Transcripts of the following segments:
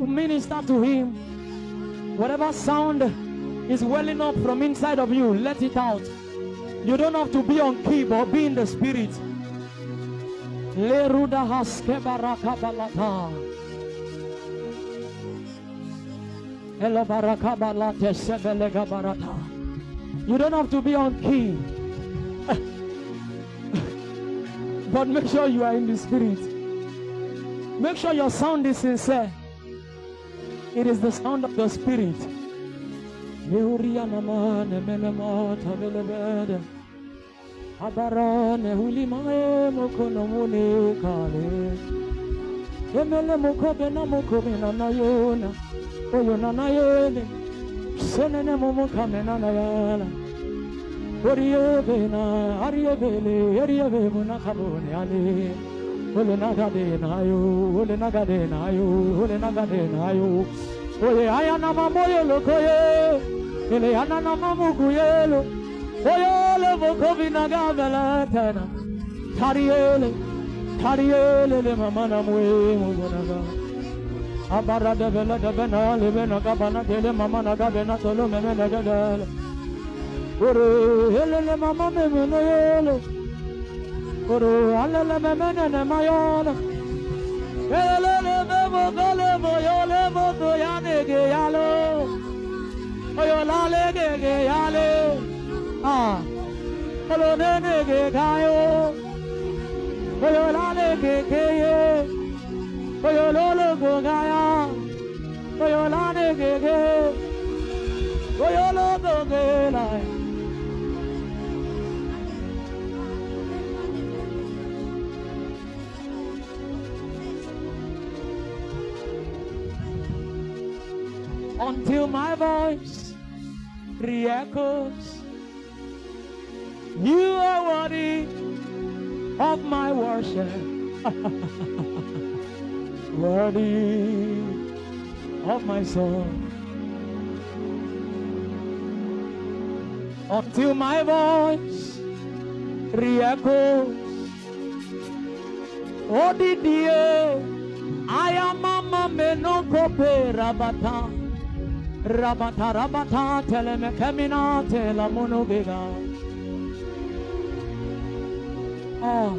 Minister to him. Whatever sound is welling up from inside of you, let it out. You don't have to be on key, but be in the spirit. Leruda haske baraka balata. Ela baraka balate sebelega barata. You don't have to be on key. But make sure you are in the spirit. Make sure your sound is sincere. It is the sound of the spirit. Abarane hulimae mokono mune kale. Emele mokobe na mokobe na nayona. Oyo na nayele. Senene momokame na nayala. Oriebe na ariebele ariebe na kabone ale. Ole nagade nayo, ole nagade nayo, ole nagade nayo. Oye ayana mamoye lokoye. Ele anana mamukuyelo. Oyele mokobi nagabela tena. Tariele le mamana mwe mugonaga. Abara de bena lebe nagabana tele mamana gabena solo meme nagadele. Ore hele le mama meme noyele. Ore alele meme ne mayona. Hele le memo gole moyole moto yane ge yalo. Oyola le ge yale. Hello, nene gayo. Oyola le keye. Oyolo go gaya. Oyola ne ge. Oyolo go ge. Until my voice re-echoes. You are worthy of my worship. Worthy of my soul. Until my voice re-echoes. Oh, Didier, I am Mama Menokope Rabata. Rabata, teleme kamina, tela monobega. Oh,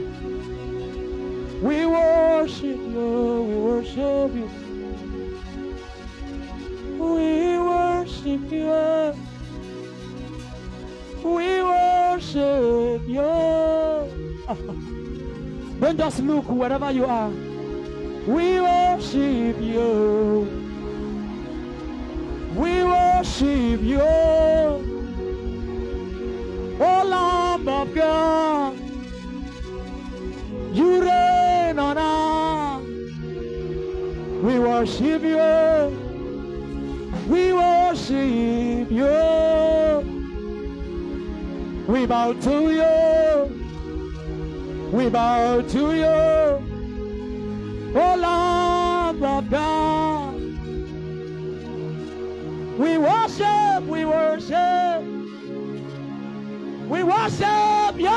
we worship you, we worship you. We worship you. We worship you. Don't just look wherever you are. We worship you. We worship you, O Lamb of God. You reign on us. We worship you. We worship you. We bow to you. We bow to you, O Lamb of God. We worship, we worship, we worship you.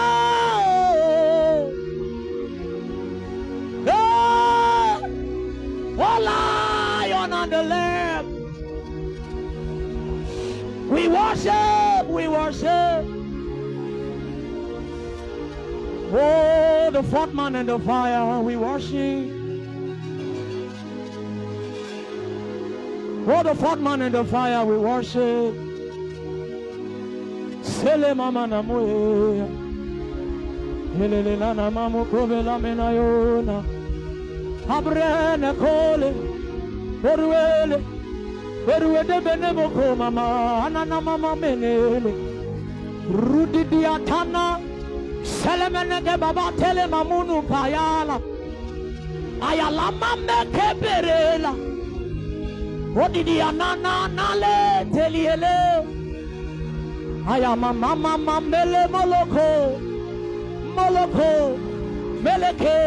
Oh, Lion on the Lamb. We worship, we worship. Oh, the fourth man in the fire, we worship. Oh, the fourth man in the fire, we worship. Sele mama na moya. Hele la na mamu kobela menayona. Abrene kole. Beruele. Beruede benemo ko mama. Anana mama menele. Rudi diatana. Selemene de baba tele mamunu payala. Ayala mame keberela. Odidi anana nale teliele. Ayama mama mambele moloko. Moloko. Meleke.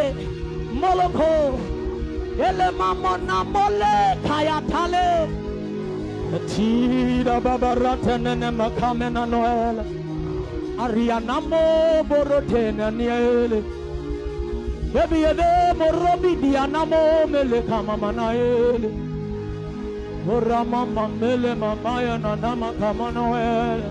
Moloko. Ele mama na mole kayatale. Tida babarata nene makamena noel. Ariana mo borotena niele. Baby, ebe morobi dianamo mele kama manaele. Ora mama mele mama ya na nama kama noele.